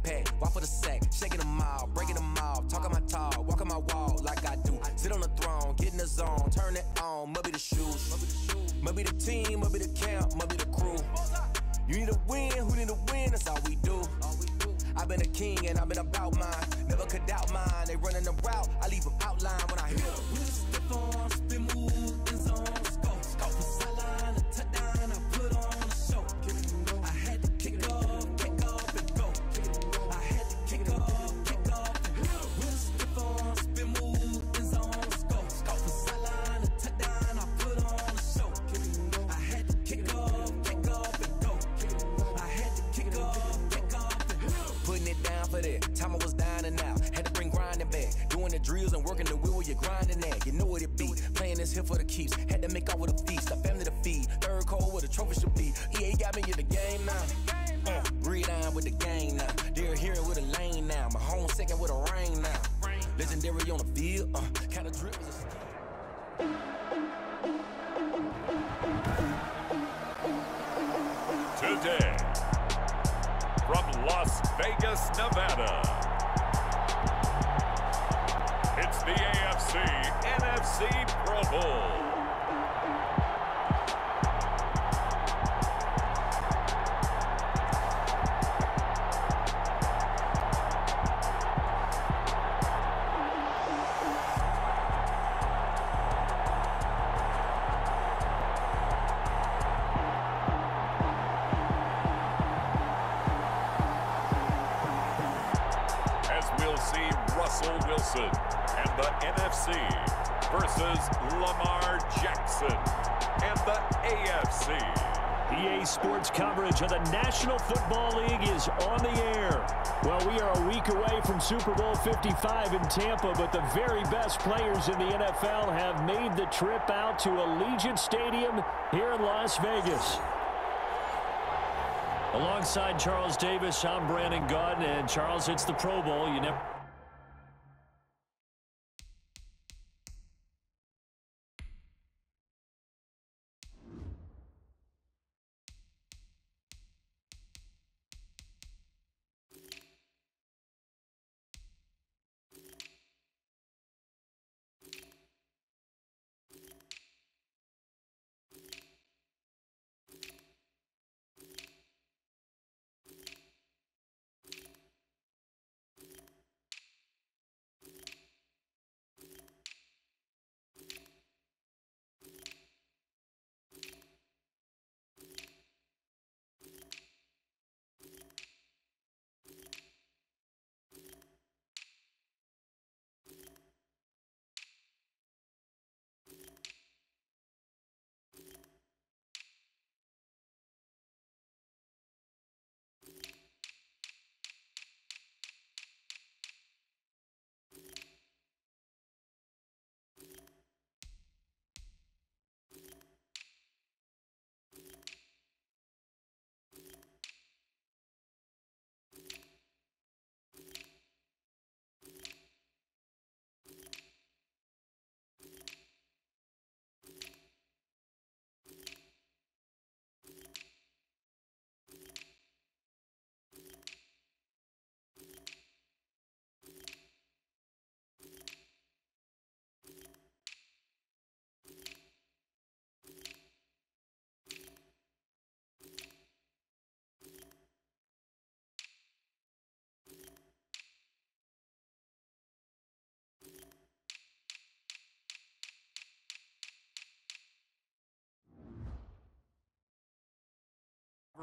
pack, walk for the sack, shaking them all, breaking them off, talking my talk, walking my wall like I do. Sit on the throne, get in the zone, turn it on, must be the shoes, must be the team, must be the camp, must be the crew. You need a win, who need a win, that's all we do. I've been a king and I've been about mine, never could doubt mine. They running the route, I leave them outline when I hear them. Step on, spin, move, in zone, scope, from sideline to touchdown, I put on a show. I had to kick off and go. I had to kick off and go. Step on, spin, move, in zone, scope, from sideline to touchdown, I put on a show. I had to kick off and go. I had to kick off and go. Putting it down for that, time I was down and out. Had to bring grinding back, doing the drills and working the wheel where you're grinding at. You know what it be, playing this here for the keeps. Had to make off with a feast, a family to feed. Third cold where the trophy should be. EA got me in the game now. Breathe on with the game now. They're here with a lane now. My home second with a rain now. Legendary on the field, kind of drip is a Today, from Las Vegas, Nevada, it's the AFC NFC Pro Bowl. We'll see Russell Wilson and the NFC versus Lamar Jackson and the AFC. EA Sports coverage of the National Football League is on the air. Well, we are a week away from Super Bowl 55 in Tampa, but the very best players in the NFL have made the trip out to Allegiant Stadium here in Las Vegas. Alongside Charles Davis, I'm Brandon Gaudin, and Charles, it's the Pro Bowl. You never...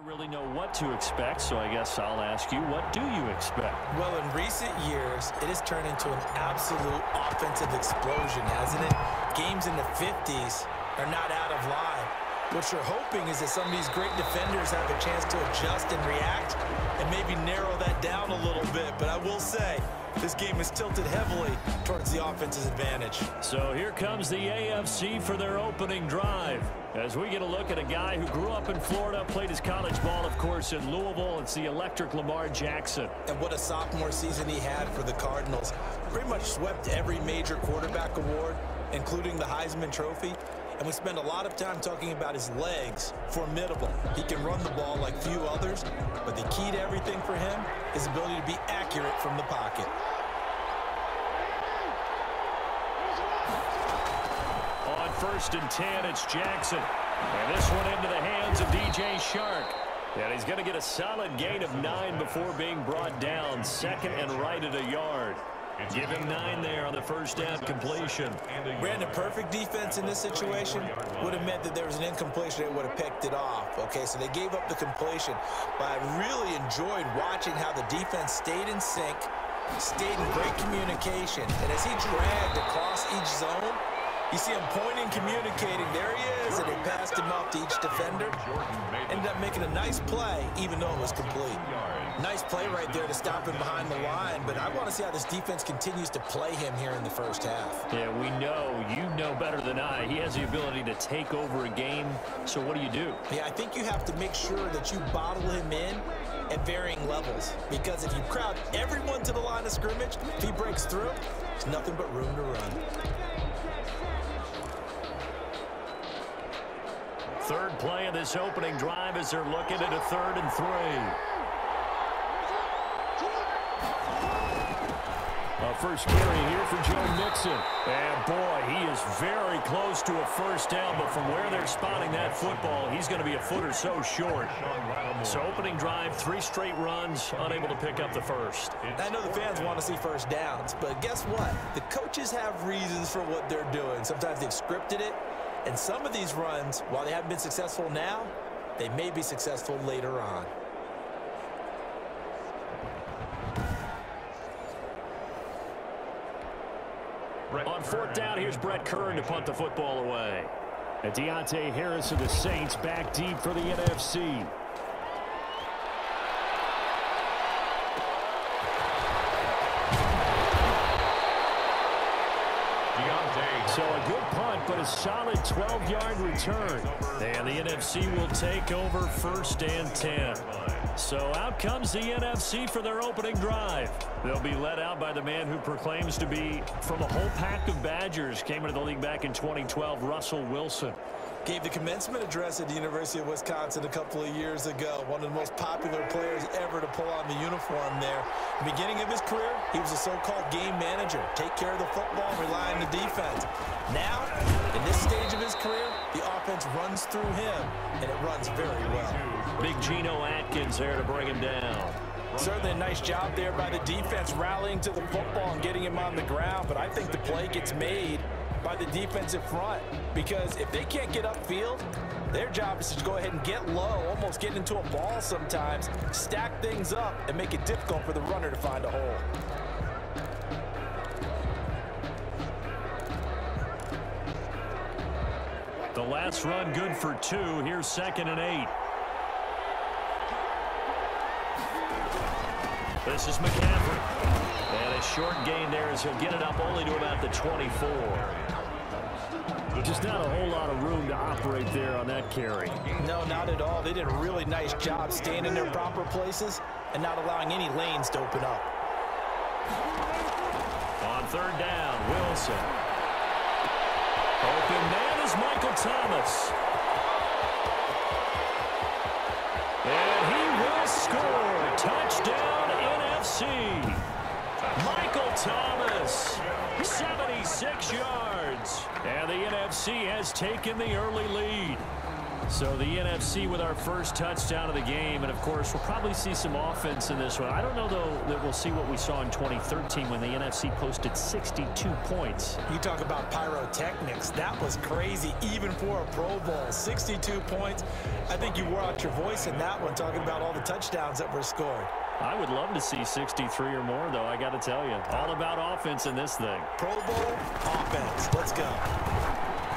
really know what to expect, so I guess I'll ask you, what do you expect? Well, in recent years, it has turned into an absolute offensive explosion, hasn't it? Games in the 50s are not out of line. What you're hoping is that some of these great defenders have a chance to adjust and react and maybe narrow that down a little bit. But I will say, this game is tilted heavily towards the offense's advantage. So here comes the AFC for their opening drive. As we get a look at a guy who grew up in Florida, played his college ball, of course, in Louisville. It's the electric Lamar Jackson. And what a sophomore season he had for the Cardinals. Pretty much swept every major quarterback award, including the Heisman Trophy. And we spend a lot of time talking about his legs. Formidable. He can run the ball like few others, but the key to everything for him is ability to be accurate from the pocket. On 1st and 10, it's Jackson. And this one into the hands of DJ Shark. And he's going to get a solid gain of 9 before being brought down. Second and right at a yard. Give him 9 there on the first down completion. Brandon, perfect defense in this situation would have meant that there was an incompletion that would have picked it off. Okay, so they gave up the completion. But I really enjoyed watching how the defense stayed in sync, stayed in great communication. And as he dragged across each zone, you see him pointing, communicating. There he is, and he passed him off to each defender. Ended up making a nice play, even though it was complete. Nice play right there to stop him behind the line, but I want to see how this defense continues to play him here in the first half. Yeah, we know, you know better than I, he has the ability to take over a game, so what do? Yeah, I think you have to make sure that you bottle him in at varying levels, because if you crowd everyone to the line of scrimmage, if he breaks through, there's nothing but room to run. Third play of this opening drive as they're looking at a 3rd and 3. First carry here for Joe Mixon. And boy, he is very close to a first down, but from where they're spotting that football, he's going to be a foot or so short. So opening drive, 3 straight runs, unable to pick up the first. I know the fans want to see first downs, but guess what? The coaches have reasons for what they're doing. Sometimes they've scripted it, and some of these runs, while they haven't been successful now, they may be successful later on. On 4th down, here's Brett Kern to punt the football away. And Deontay Harris of the Saints back deep for the NFC. So a good punt, but a solid 12-yard return. And the NFC will take over 1st and 10. So out comes the NFC for their opening drive. They'll be led out by the man who proclaims to be from a whole pack of Badgers. Came into the league back in 2012, Russell Wilson. Gave the commencement address at the University of Wisconsin a couple of years ago. One of the most popular players ever to pull on the uniform there. The beginning of his career, he was a so-called game manager. Take care of the football, rely on the defense. Now, in this stage of his career, the offense runs through him, and it runs very well. Big Geno Atkins there to bring him down. Certainly a nice job there by the defense rallying to the football and getting him on the ground, but I think the play gets made by the defensive front, because if they can't get upfield, their job is to go ahead and get low, almost get into a ball sometimes, stack things up, and make it difficult for the runner to find a hole. The last run good for 2. Here's 2nd and 8. This is McCaffrey. And a short gain there as he'll get it up only to about the 24. Just not a whole lot of room to operate there on that carry. No, not at all. They did a really nice job staying in their proper places and not allowing any lanes to open up. On 3rd down, Wilson. Open man is Michael Thomas. And he will score. Touchdown, NFC. Michael Thomas, 76 yards. And the NFC has taken the early lead. So the NFC with our first touchdown of the game. And, of course, we'll probably see some offense in this one. I don't know, though, that we'll see what we saw in 2013 when the NFC posted 62 points. You talk about pyrotechnics. That was crazy, even for a Pro Bowl. 62 points. I think you wore out your voice in that one, talking about all the touchdowns that were scored. I would love to see 63 or more, though, I got to tell you. All about offense in this thing. Pro Bowl offense. Let's go.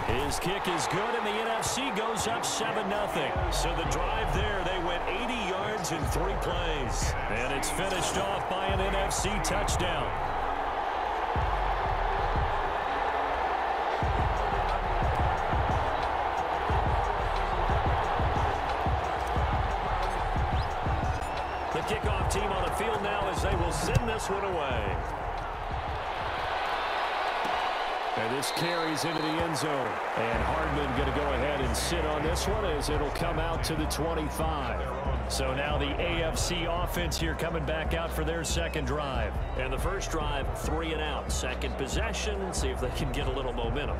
His kick is good, and the NFC goes up 7-0. So the drive there, they went 80 yards in 3 plays. And it's finished off by an NFC touchdown. The kickoff team on the field now as they will send this one away. And this carries into the end zone. And Hardman going to go ahead and sit on this one as it'll come out to the 25. So now the AFC offense here coming back out for their second drive. And the first drive, 3 and out. Second possession, see if they can get a little momentum.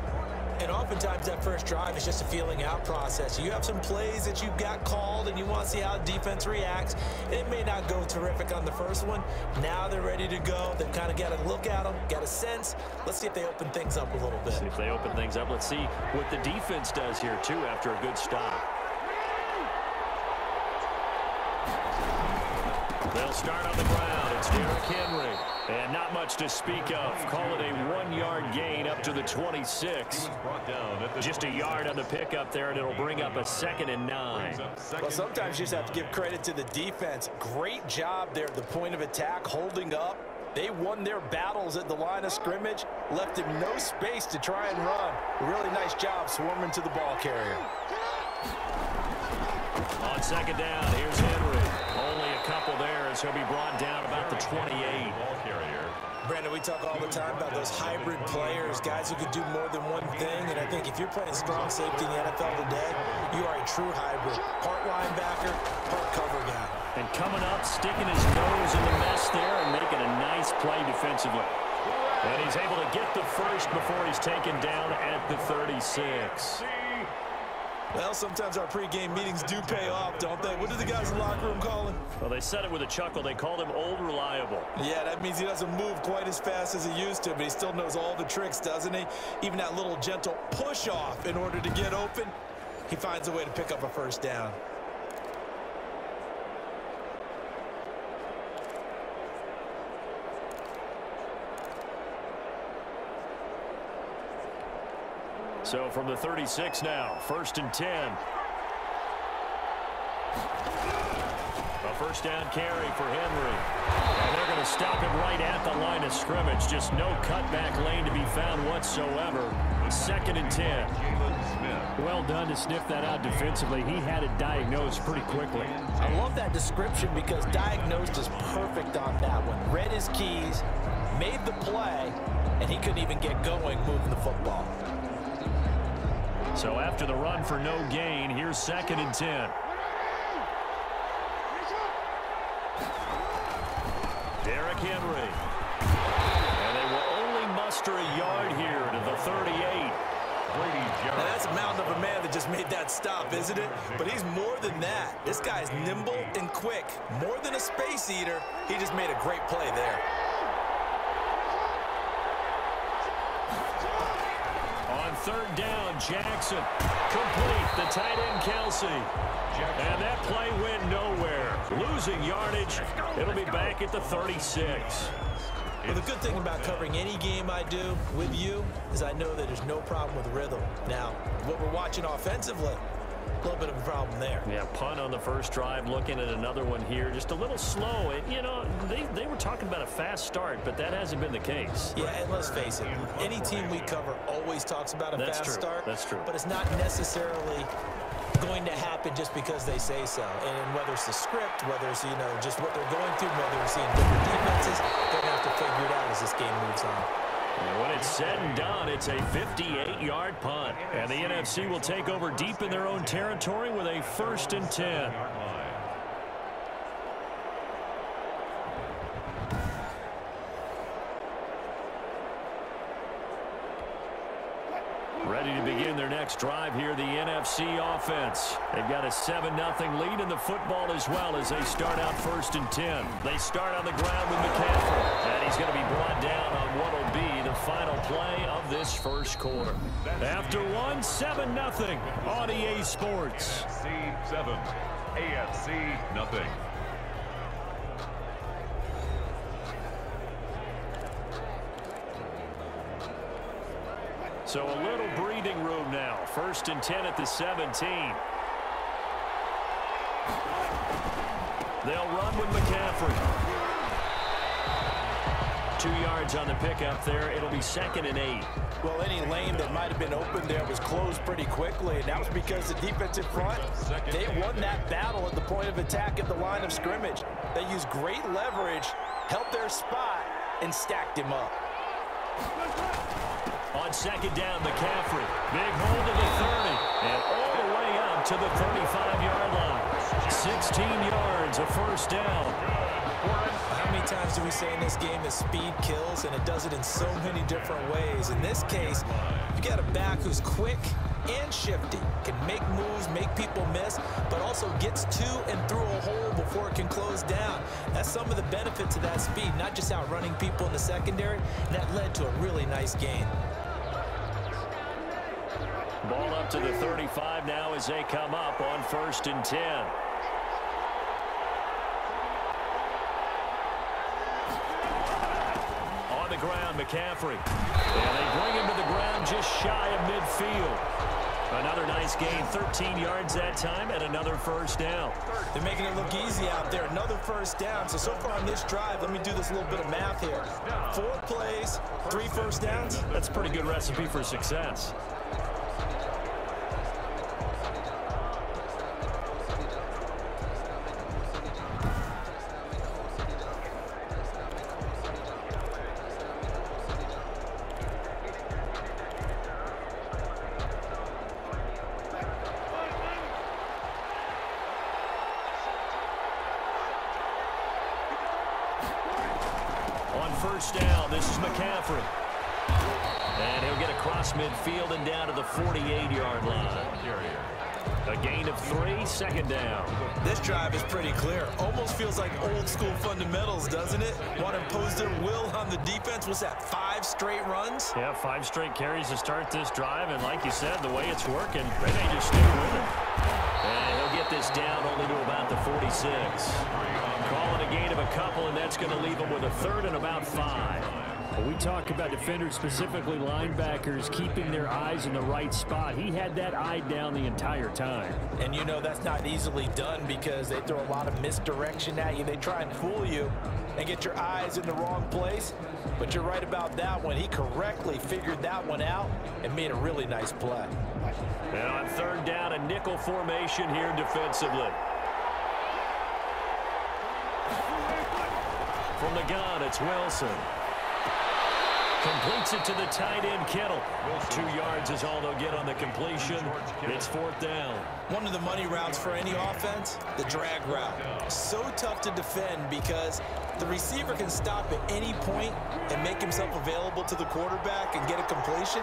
And oftentimes that first drive is just a feeling out process. You have some plays that you've got called and you want to see how the defense reacts. It may not go terrific on the first one. Now they're ready to go. They've kind of got to look at them, got a sense. Let's see if they open things up a little bit. See if they open things up. Let's see what the defense does here, too, after a good stop. They'll start on the ground. It's Derrick Henry. And not much to speak of. Call it a 1-yard gain up to the 26. Just a yard on the pickup there, and it'll bring up a 2nd and 9. Well, sometimes you just have to give credit to the defense. Great job there at the point of attack, holding up. They won their battles at the line of scrimmage, left him no space to try and run. Really nice job swarming to the ball carrier. On 2nd down, here's Henry. Only a couple there as he'll be brought down about the 28. Brandon, we talk all the time about those hybrid players, guys who could do more than one thing. And I think if you're playing strong safety in the NFL today, you are a true hybrid. Part linebacker, part cover guy. And coming up, sticking his nose in the mess there and making a nice play defensively. And he's able to get the first before he's taken down at the 36. Well, sometimes our pregame meetings do pay off, don't they? What do the guys in the locker room call him? Well, they said it with a chuckle. They called him Old Reliable. Yeah, that means he doesn't move quite as fast as he used to, but he still knows all the tricks, doesn't he? Even that little gentle push-off in order to get open, he finds a way to pick up a first down. So from the 36 now, 1st and 10. A first down carry for Henry. And they're going to stop him right at the line of scrimmage. Just no cutback lane to be found whatsoever. 2nd and 10. Well done to sniff that out defensively. He had it diagnosed pretty quickly. I love that description because diagnosed is perfect on that one. Read his keys, made the play, and he couldn't even get going moving the football. So after the run for no gain, here's 2nd and 10. Derrick Henry. And they will only muster a yard here to the 38. Now that's a mountain of a man that just made that stop, isn't it? But he's more than that. This guy's nimble and quick. More than a space eater, he just made a great play there. On 3rd down, Jackson. Complete. The tight end, Kelsey. And that play went nowhere. Losing yardage. It'll be back at the 36. Well, the good thing about covering any game I do with you is I know that there's no problem with rhythm. Now, what we're watching offensively, a little bit of a problem there. Yeah, punt on the first drive, looking at another one here. Just a little slow. And, you know, they were talking about a fast start, but that hasn't been the case. Yeah, and let's face it, any team we cover always talks about a fast start. That's true. But it's not necessarily going to happen just because they say so. And whether it's the script, whether it's, you know, just what they're going through, whether they're seeing different defenses, they're going to have to figure it out as this game moves on. And when it's said and done, it's a 58-yard punt. And the NFC will take over deep in their own territory with a 1st and 10. Ready to begin their next drive here, the NFC offense. They've got a 7-0 lead in the football as well as they start out 1st and 10. They start on the ground with McCaffrey, and he's going to be brought down on what will be the final play of this first quarter. After one, 7-0 on EA Sports. NFC 7, AFC nothing. So a little breathing room now. 1st and 10 at the 17. They'll run with McCaffrey. 2 yards on the pickup there. It'll be 2nd and 8. Well, any lane that might have been open there was closed pretty quickly, and that was because the defensive front, they won that battle at the point of attack at the line of scrimmage. They used great leverage, held their spot, and stacked him up. On On second down, McCaffrey. Big hold to the 30. And all the way up to the 35-yard line. 16 yards, a first down. How many times do we say in this game that speed kills, and it does it in so many different ways? In this case, you got a back who's quick and shifty, can make moves, make people miss, but also gets to and through a hole before it can close down. That's some of the benefits of that speed, not just outrunning people in the secondary. That led to a really nice gain. Ball up to the 35 now as they come up on 1st and 10. On the ground, McCaffrey. And they bring him to the ground just shy of midfield. Another nice gain, 13 yards that time, and another first down. They're making it look easy out there. Another first down. So far on this drive, let me do this little bit of math here. 4 plays, 3 first downs. That's a pretty good recipe for success. First down, this is McCaffrey. And he'll get across midfield and down to the 48-yard line. A gain of 3, second down. This drive is pretty clear. Almost feels like old school fundamentals, doesn't it? Want to impose their will on the defense. What's that, 5 straight runs? Yeah, 5 straight carries to start this drive. And like you said, the way it's working, they may just stick with it. And he'll get this down only to about the 46. Calling a gain of a couple, and that's going to leave him with a 3rd and about 5. Well, we talk about defenders, specifically linebackers, keeping their eyes in the right spot. He had that eye down the entire time. And you know that's not easily done because they throw a lot of misdirection at you. They try and fool you and get your eyes in the wrong place. But you're right about that one. He correctly figured that one out and made a really nice play. And on 3rd down, a nickel formation here defensively. From the gun, it's Wilson. Completes it to the tight end, Kittle. 2 yards is all they'll get on the completion. It's 4th down. One of the money routes for any offense, the drag route. So tough to defend because the receiver can stop at any point and make himself available to the quarterback and get a completion.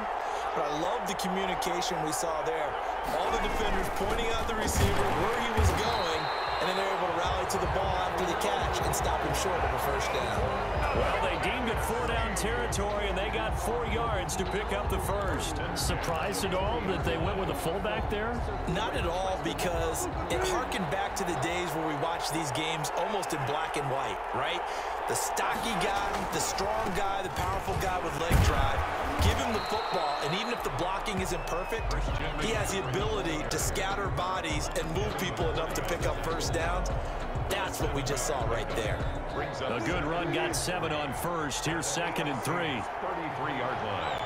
But I love the communication we saw there. All the defenders pointing out the receiver where he was going, and then they're able to rally to the ball after the catch and stop him short of a first down. Well, they deemed it 4-down territory, and they got 4 yards to pick up the first. Surprised at all that they went with a fullback there? Not at all, because it harkened back to the days where we watched these games almost in black and white, right? The stocky guy, the strong guy, the powerful guy with leg drive. Give him the football, and even if the blocking isn't perfect, he has the ability to scatter bodies and move people enough to pick up first downs. That's what we just saw right there. A good run, got 7 on first. Here's 2nd and 3. 33-yard line.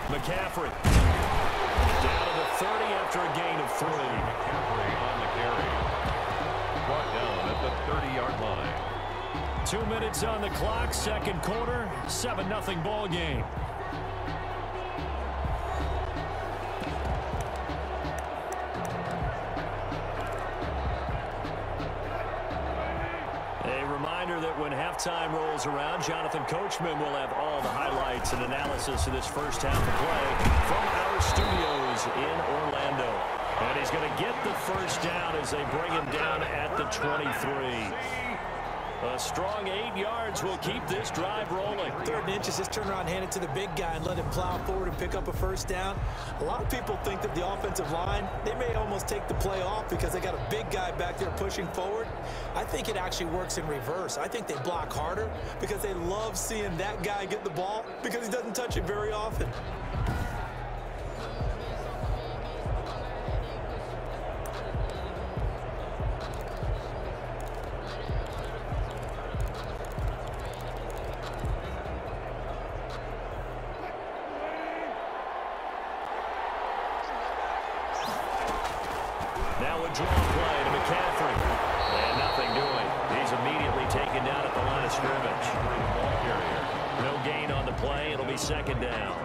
McCaffrey. Down to the 30 after a gain of 3. McCaffrey on the carry. Brought down at the 30-yard line. 2 minutes on the clock, 2nd quarter, 7-0 ball game. A reminder that when halftime rolls around, Jonathan Coachman will have all the highlights and analysis of this first half of play from our studios in Orlando. And he's going to get the first down as they bring him down at the 23. A strong 8 yards will keep this drive rolling. 3rd and inches, just turn around, hand it to the big guy, and let him plow forward and pick up a first down. A lot of people think that the offensive line, they may almost take the play off because they got a big guy back there pushing forward. I think it actually works in reverse. I think they block harder because they love seeing that guy get the ball because he doesn't touch it very often. Now a draw play to McCaffrey. And nothing doing. He's immediately taken down at the line of scrimmage. Ball carrier. play. It'll be second down.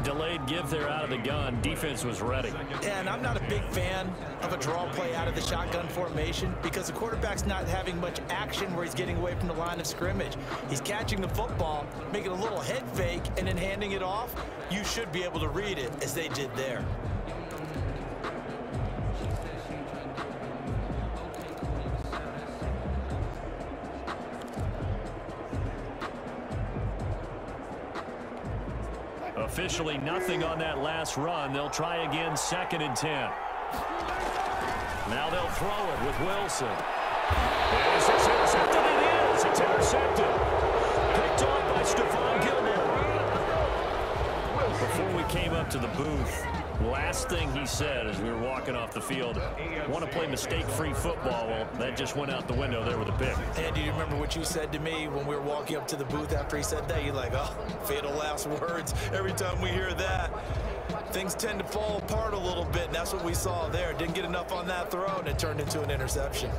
Delayed give there out of the gun. Defense was ready. Yeah, and I'm not a big fan of a draw play out of the shotgun formation because the quarterback's not having much action where he's getting away from the line of scrimmage. He's catching the football, making a little head fake, and then handing it off. You should be able to read it as they did there. Officially nothing on that last run. They'll try again, 2nd and 10. Now they'll throw it with Wilson. Is this intercepted? It is. It's intercepted. Picked off by Stephon Gilmore. Before we came up to the booth, last thing he said as we were walking off the field, want to play mistake-free football. Well, that just went out the window there with a pick. Andy, you remember what you said to me when we were walking up to the booth after he said that? You're like, oh, fatal last words. Every time we hear that, things tend to fall apart a little bit, and that's what we saw there. Didn't get enough on that throw, and it turned into an interception.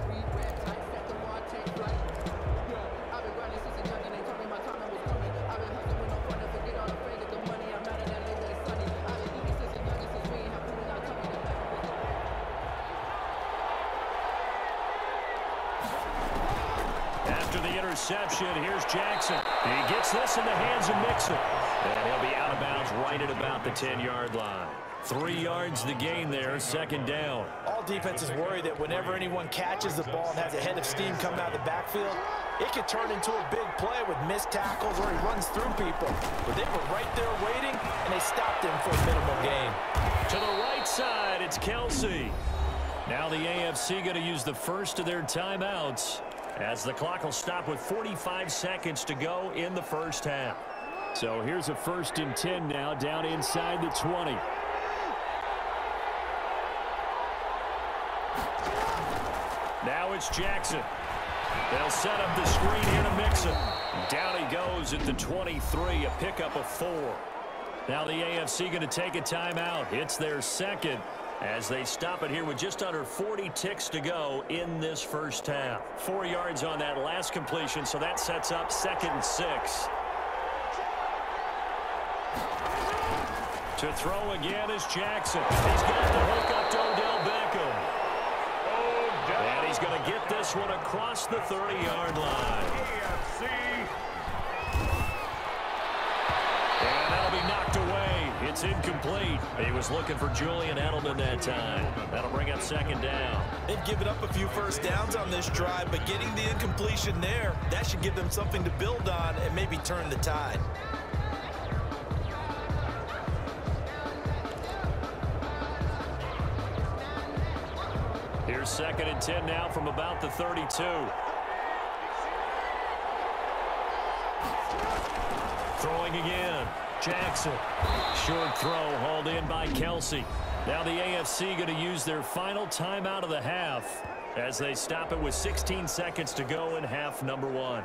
Interception. Here's Jackson. He gets this in the hands of Mixon. And he'll be out of bounds right at about the 10-yard line. 3 yards the gain there, 2nd down. All defenses worry that whenever anyone catches the ball and has a head of steam coming out of the backfield, it could turn into a big play with missed tackles or he runs through people. But they were right there waiting, and they stopped him for a minimal gain. To the right side, it's Kelsey. Now the AFC going to use the first of their timeouts, as the clock will stop with 45 seconds to go in the first half. So here's a 1st and 10 now, down inside the 20. Now it's Jackson. They'll set up the screen here to Mixon. Down he goes at the 23, a pickup of 4. Now the AFC going to take a timeout. It's their second, as they stop it here with just under 40 ticks to go in this first half. 4 yards on that last completion, so that sets up 2nd and 6. To throw again is Jackson. He's got the hook up to Odell Beckham. And he's going to get this one across the 30-yard line. And that'll be knocked away. It's incomplete. He was looking for Julian Edelman that time. That'll bring up 2nd down. They've given up a few first downs on this drive, but getting the incompletion there, that should give them something to build on and maybe turn the tide. Here's 2nd and 10 now from about the 32. Throwing again. Jackson. Short throw hauled in by Kelsey. Now the AFC going to use their final timeout of the half as they stop it with 16 seconds to go in half number 1.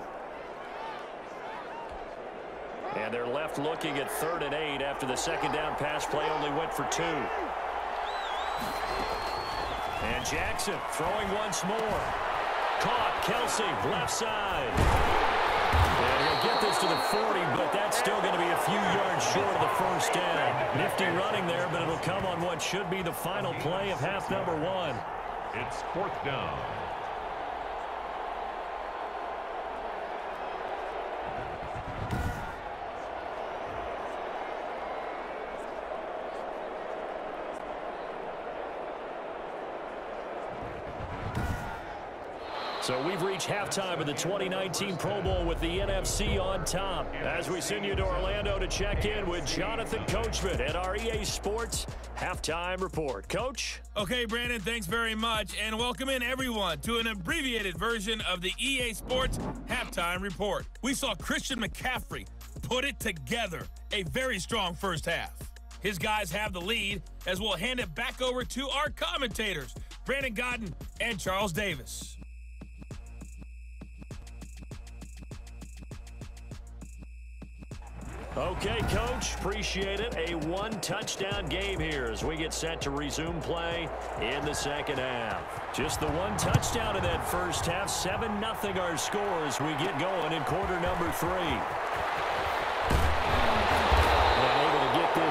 And they're left looking at 3rd and 8 after the 2nd down pass play only went for 2. And Jackson throwing once more. Caught. Kelsey, left side. And he'll get this to the 40, but that's still going to be a few yards short of the first down. Nifty running there, but it'll come on what should be the final play of half number 1. It's 4th down. So we've reached halftime of the 2019 Pro Bowl with the NFC on top. As we send you to Orlando to check in with Jonathan Coachman at our EA Sports Halftime Report. Coach? Okay, Brandon, thanks very much. And welcome in, everyone, to an abbreviated version of the EA Sports Halftime Report. We saw Christian McCaffrey put it together. A very strong first half. His guys have the lead, as we'll hand it back over to our commentators, Brandon Godden and Charles Davis. Okay, Coach, appreciate it. A one-touchdown game here as we get set to resume play in the second half. Just the one touchdown in that first half. 7-0 our score as we get going in quarter number 3.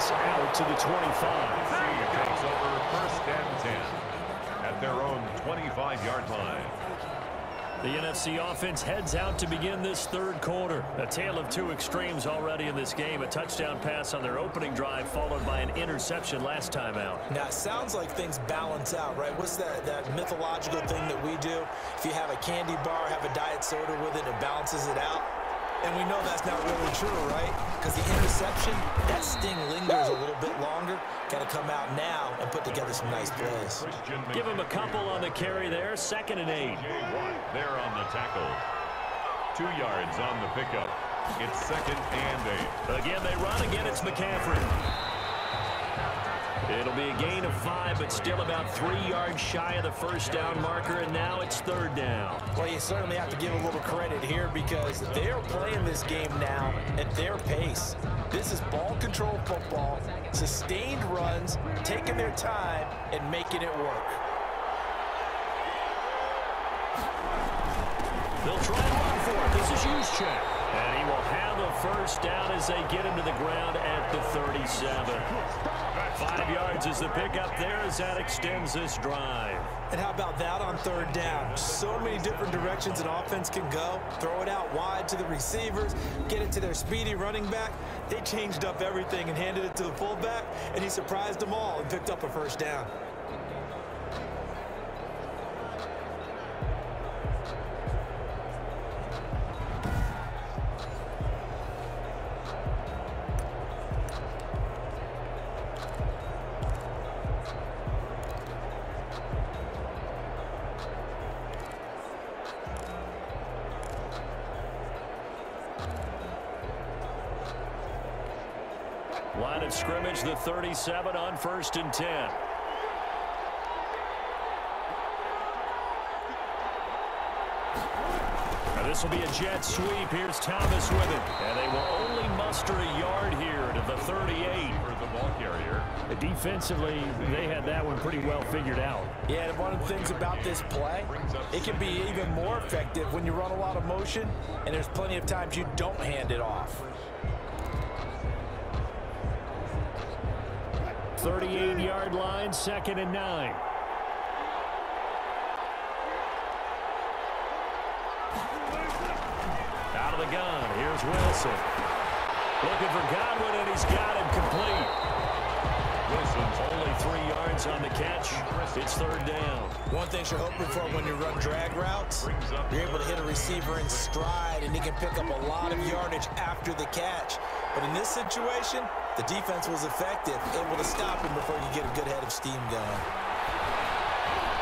this out to the 25. NFC takes over 1st and 10 at their own 25-yard line. The NFC offense heads out to begin this third quarter. A tale of two extremes already in this game. A touchdown pass on their opening drive followed by an interception last time out. Now, it sounds like things balance out, right? What's that mythological thing that we do? If you have a candy bar, have a diet soda with it, it balances it out. And we know that's not really true, right? Because the interception, that sting lingers a little bit longer. Got to come out now and put together some nice plays. Give him a couple on the carry there. 2nd and 8. There on the tackle. 2 yards on the pickup. It's 2nd and 8. Again, they run. Again, it's McCaffrey. It'll be a gain of 5, but still about 3 yards shy of the first down marker, and now it's 3rd down. Well, you certainly have to give a little credit here because they're playing this game now at their pace. This is ball control football, sustained runs, taking their time, and making it work. They'll try to run for it. This is Juszczyk. And he will have a first down as they get him to the ground at the 37. 5 yards is the pickup there as that extends this drive. And how about that on 3rd down? So many different directions an offense can go. Throw it out wide to the receivers, get it to their speedy running back. They changed up everything and handed it to the fullback, and he surprised them all and picked up a first down. Line of scrimmage, the 37 on 1st and 10. Now this will be a jet sweep. Here's Thomas with it. And they will only muster a yard here to the 38. For the ball carrier. Defensively, they had that one pretty well figured out. Yeah, and one of the things about this play, it can be even more effective when you run a lot of motion, and there's plenty of times you don't hand it off. 38-yard line, 2nd and 9. Out of the gun, here's Wilson. Looking for Godwin, and he's got him complete. Wilson's only 3 yards on the catch. It's 3rd down. One thing you're hoping for when you run drag routes, you're able to hit a receiver in stride, and he can pick up a lot of yardage after the catch. But in this situation, the defense was effective, able to stop him before you get a good head of steam going.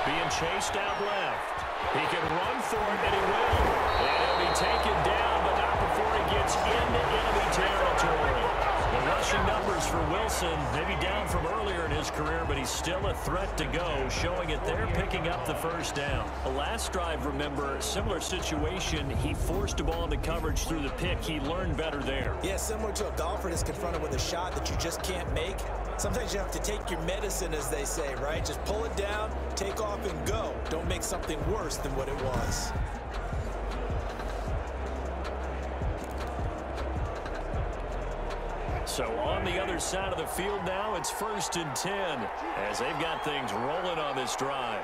Being chased out left. He can run for it, and he will. And he'll be taken down, but not before he gets into enemy territory. The rushing numbers for Wilson, maybe down from earlier in his career, but he's still a threat to go, showing it there, picking up the first down. The last drive, remember, similar situation. He forced a ball into coverage through the pick. He learned better there. Yeah, similar to a golfer that's confronted with a shot that you just can't make. Sometimes you have to take your medicine, as they say, right? Just pull it down, take off, and go. Don't make something worse than what it was. So on the other side of the field now, it's 1st and 10 as they've got things rolling on this drive.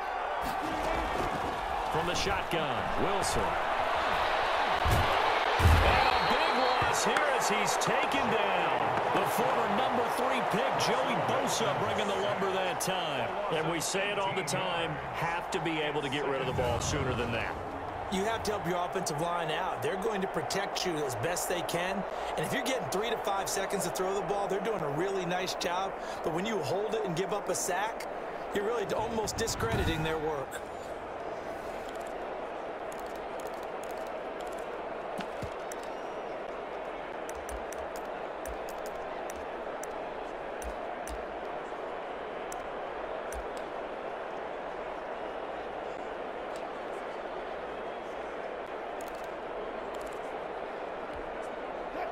From the shotgun, Wilson. And a big loss here as he's taken down. The former number 3 pick, Joey Bosa, bringing the lumber that time. And we say it all the time, have to be able to get rid of the ball sooner than that. You have to help your offensive line out. They're going to protect you as best they can. And if you're getting 3 to 5 seconds to throw the ball, they're doing a really nice job. But when you hold it and give up a sack, you're really almost discrediting their work.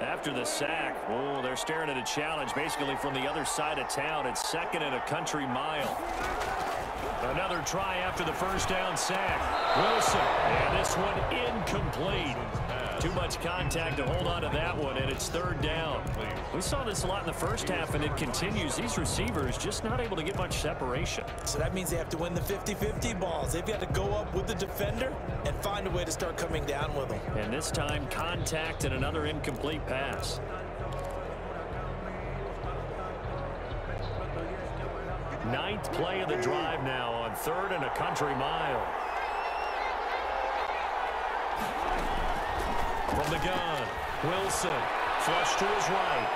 After the sack, oh, they're staring at a challenge basically from the other side of town. It's 2nd and a country mile. Another try after the first down sack. Wilson, and this one incomplete. Too much contact to hold on to that one, and it's third down. We saw this a lot in the first half, and it continues. These receivers just not able to get much separation. So that means they have to win the 50-50 balls. They've got to go up with the defender and find a way to start coming down with them. And this time, contact and another incomplete pass. Ninth play of the drive now on 3rd and a country mile. From the gun, Wilson, flush to his right.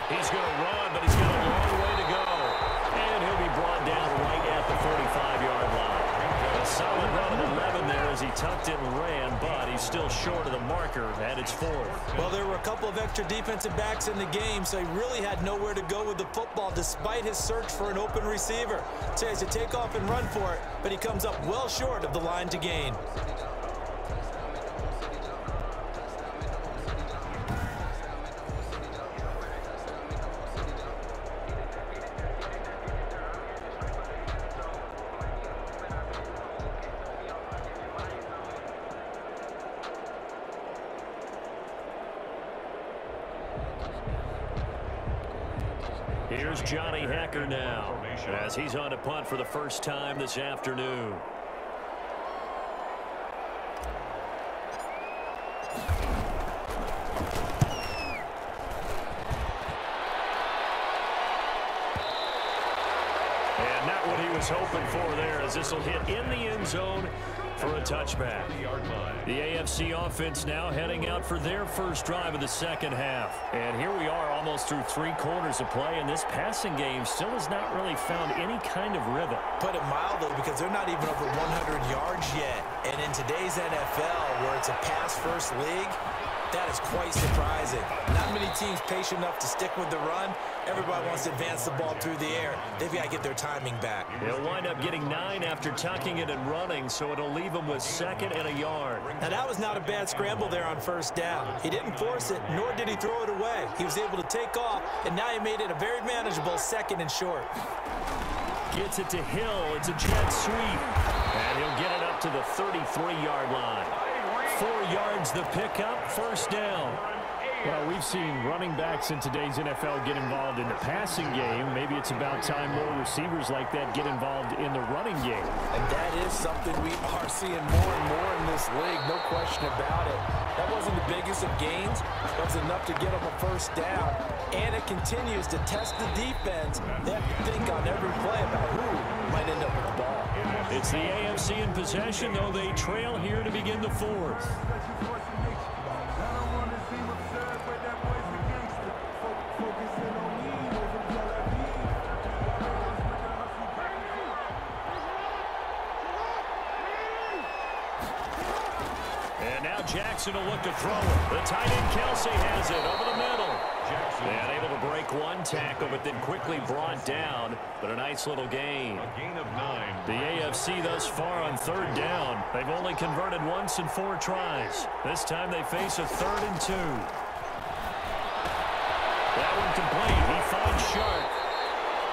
He's going to run, but he's got a long way to go. And he'll be brought down right at the 45-yard line. A solid run of 11 there as he tucked it and ran, but he's still short of the marker, and it's 4th. Well, there were a couple of extra defensive backs in the game, so he really had nowhere to go with the football despite his search for an open receiver. So he has to take off and run for it, but he comes up well short of the line to gain. Here's Johnny Hacker now as he's on to punt for the first time this afternoon. And not what he was hoping for there, as this will hit in the end zone for a touchback. The AFC offense now heading out for their first drive of the second half. And here we are almost through 3 quarters of play, and this passing game still has not really found any kind of rhythm. Put it mildly, because they're not even over 100 yards yet. And in today's NFL, where it's a pass-first league, that is quite surprising. Not many teams patient enough to stick with the run. Everybody wants to advance the ball through the air. They've got to get their timing back. They'll wind up getting 9 after tucking it and running, so it'll leave them with 2nd and a yard. Now, that was not a bad scramble there on first down. He didn't force it, nor did he throw it away. He was able to take off, and now he made it a very manageable 2nd and short. Gets it to Hill. It's a jet sweep. And he'll get it up to the 33-yard line. 4 yards the pickup, first down. Well, we've seen running backs in today's NFL get involved in the passing game. Maybe it's about time more receivers like that get involved in the running game. And that is something we are seeing more and more in this league, no question about it. That wasn't the biggest of gains. That was enough to get them a first down. And it continues to test the defense. They have to think on every play about who might end up with the ball. It's the AFC in possession, though they trail here to begin the 4th. And now Jackson will look to throw it. The tight end Kelsey has it over the middle. And able to break one tackle, but then quickly brought down. But a nice little gain. A gain of 9. The AFC thus far on 3rd down. They've only converted once in 4 tries. This time they face a 3rd and 2. That one complete. He finds Sharp.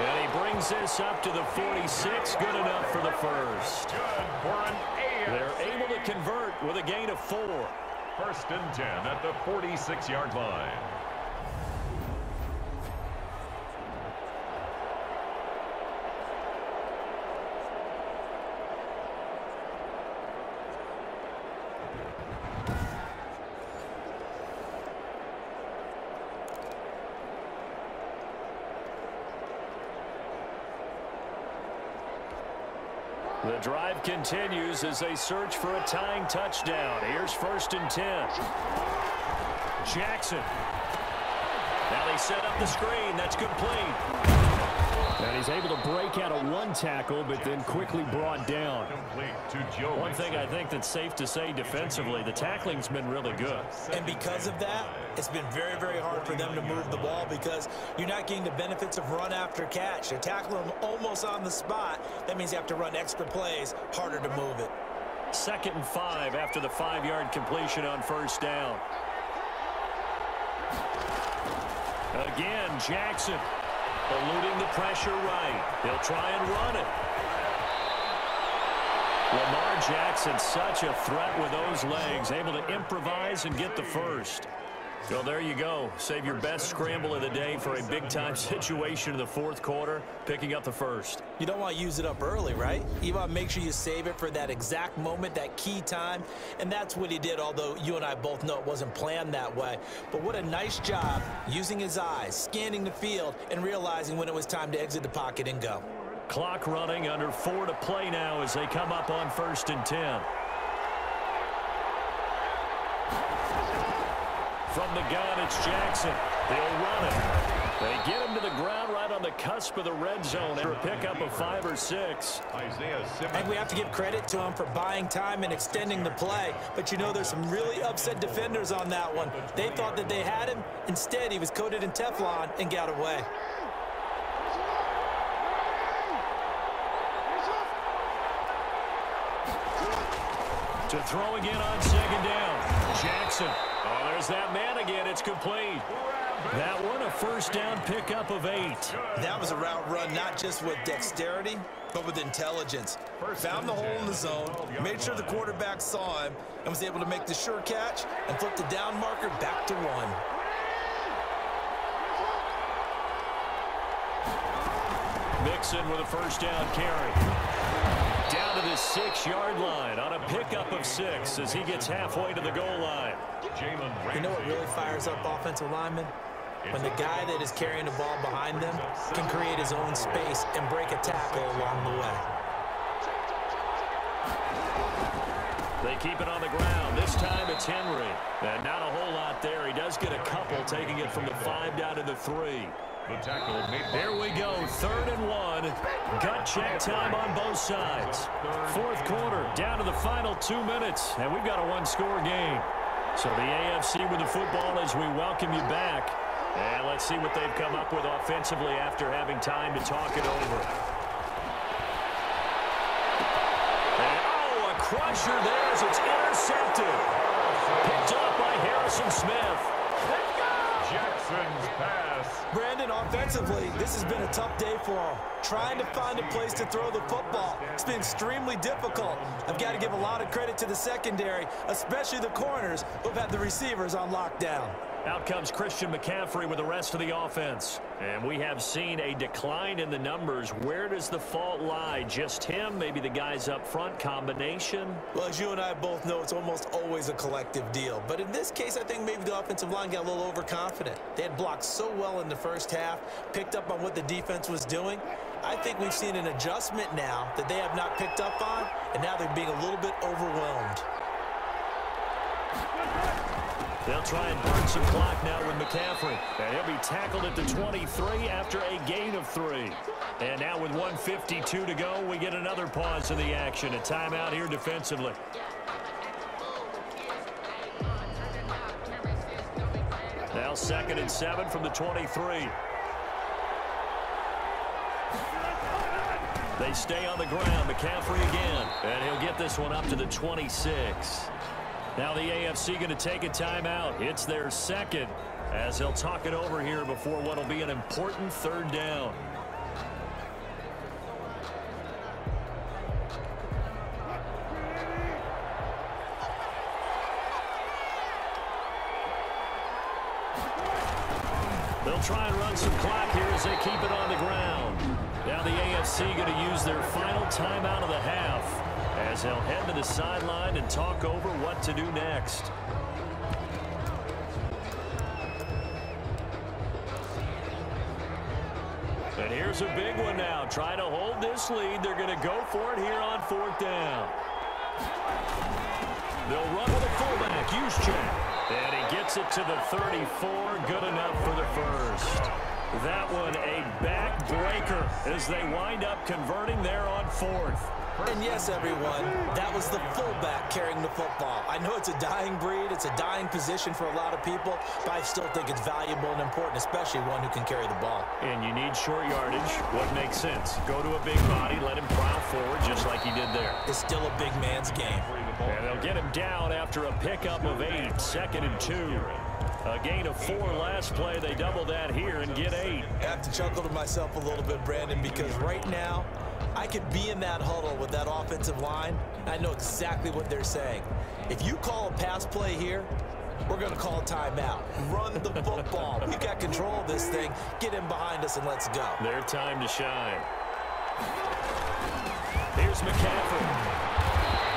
And he brings this up to the 46. Good enough for the first. Good for an AFC. They're able to convert with a gain of 4. 1st and 10 at the 46-yard line. The drive continues as they search for a tying touchdown. Here's 1st and 10. Jackson. Now they set up the screen. That's complete. And he's able to break out of 1 tackle, but then quickly brought down. Complete to Joe. One thing I think that's safe to say defensively, the tackling's been really good. And because of that, it's been very, very hard for them to move the ball because you're not getting the benefits of run after catch. They're tackling them almost on the spot. That means you have to run extra plays, harder to move it. 2nd and 5 after the 5-yard completion on first down. Again, Jackson eluding the pressure right. He'll try and run it. Lamar Jackson, such a threat with those legs, able to improvise and get the first. Well, there you go. Save your best scramble of the day for a big-time situation in the fourth quarter, picking up the first. You don't want to use it up early, right? You want to make sure you save it for that exact moment, that key time, and that's what he did, although you and I both know it wasn't planned that way. But what a nice job using his eyes, scanning the field, and realizing when it was time to exit the pocket and go. Clock running, under 4 to play now as they come up on 1st and 10. From the gun, it's Jackson. They'll run it. They get him to the ground right on the cusp of the red zone for a pickup of 5 or 6. I think we have to give credit to him for buying time and extending the play. But you know, there's some really upset defenders on that one. They thought that they had him. Instead, he was coated in Teflon and got away. To throw again on 2nd down. Jackson. Oh, there's that man again. It's complete. That one, a 1st down pickup of 8. That was a route run not just with dexterity, but with intelligence. Found the hole in the zone, made sure the quarterback saw him, and was able to make the sure catch and flip the down marker back to 1. Mixon with a 1st down carry. Down to the 6-yard line on a pickup of 6 as he gets halfway to the goal line. You know what really fires up offensive linemen? When the guy that is carrying the ball behind them can create his own space and break a tackle along the way. They keep it on the ground. This time it's Henry. And not a whole lot there. He does get a couple, taking it from the 5 down to the 3. The tackle made. There we go, 3rd and 1. Gut check time on both sides. Fourth quarter, down to the final 2 minutes, and we've got a 1-score game. So the AFC with the football as we welcome you back. And let's see what they've come up with offensively after having time to talk it over. And, oh, a crusher there as it's intercepted. Picked up by Harrison Smith. Jackson's pass. Brandon, offensively, this has been a tough day for him. Trying to find a place to throw the football. It's been extremely difficult. I've got to give a lot of credit to the secondary, especially the corners who've had the receivers on lockdown. Out comes Christian McCaffrey with the rest of the offense. And we have seen a decline in the numbers. Where does the fault lie? Just him? Maybe the guys up front? Combination? Well, as you and I both know, it's almost always a collective deal. But in this case, I think maybe the offensive line got a little overconfident. They had blocked so well in the first half, picked up on what the defense was doing. I think we've seen an adjustment now that they have not picked up on, and now they're being a little bit overwhelmed. They'll try and burn some clock now with McCaffrey. And he'll be tackled at the 23 after a gain of 3. And now with 1:52 to go, we get another pause in the action. A timeout here defensively. Now 2nd and 7 from the 23. They stay on the ground. McCaffrey again. And he'll get this one up to the 26. Now the AFC going to take a timeout. It's their 2nd as they'll talk it over here before what will be an important 3rd down. They'll try and run some clock here as they keep it on the ground. Now the AFC going to use their final timeout of the half, as they'll head to the sideline and talk over what to do next. And here's a big one now. Trying to hold this lead. They're going to go for it here on 4th down. They'll run with a fullback. Juszczyk. And he gets it to the 34. Good enough for the first. That one a backbreaker as they wind up converting there on 4th. And yes, everyone, that was the fullback carrying the football. I know it's a dying breed, it's a dying position for a lot of people, but I still think it's valuable and important, especially one who can carry the ball. And you need short yardage. What makes sense? Go to a big body, let him plow forward just like he did there. It's still a big man's game. And they'll get him down after a pickup of 8, 2nd and 2. A gain of 4 last play. They double that here and get 8. I have to chuckle to myself a little bit, Brandon, because right now I could be in that huddle with that offensive line. I know exactly what they're saying. If you call a pass play here, we're going to call a timeout. Run the football. We've got control of this thing. Get in behind us and let's go. Their time to shine. Here's McCaffrey.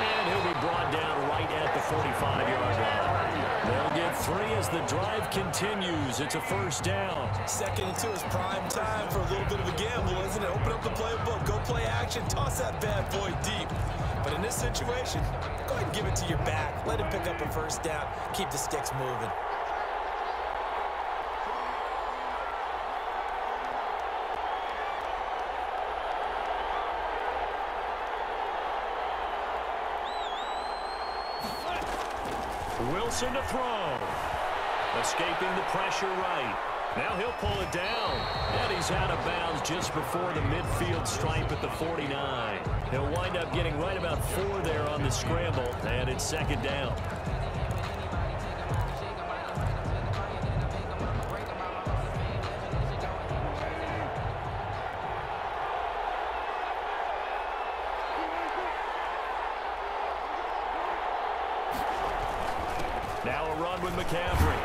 And he'll be brought down right at the 45-yard line. They'll get 3 as the drive continues. It's a first down. 2nd and 2 is prime time for a little bit of a gamble, isn't it? Open up the playbook. Go play action. Toss that bad boy deep. But in this situation, go ahead and give it to your back. Let him pick up a first down. Keep the sticks moving. Wilson to throw. Escaping the pressure right. Now he'll pull it down. And he's out of bounds just before the midfield stripe at the 49. He'll wind up getting right about 4 there on the scramble. And it's 2nd down. Now a run with McCaffrey.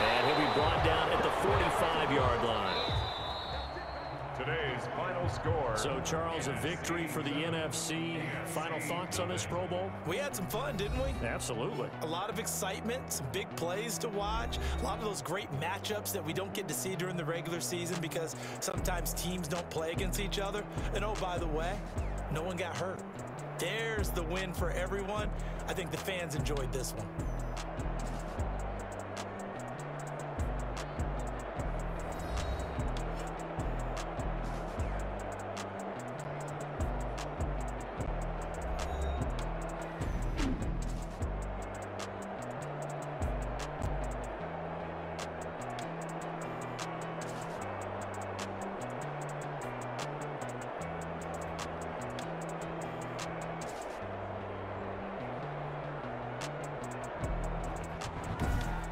And he'll be brought down at the 45-yard line. Today's final score. So, Charles, a victory for the NFC. Final thoughts on this Pro Bowl? We had some fun, didn't we? Absolutely. A lot of excitement, some big plays to watch, a lot of those great matchups that we don't get to see during the regular season because sometimes teams don't play against each other. And, oh, by the way, no one got hurt. There's the win for everyone. I think the fans enjoyed this one.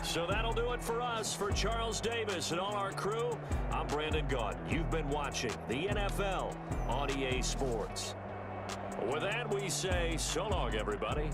So that'll do it for us. For Charles Davis and all our crew, I'm Brandon Gaudin. You've been watching the NFL on EA Sports. With that, we say so long, everybody.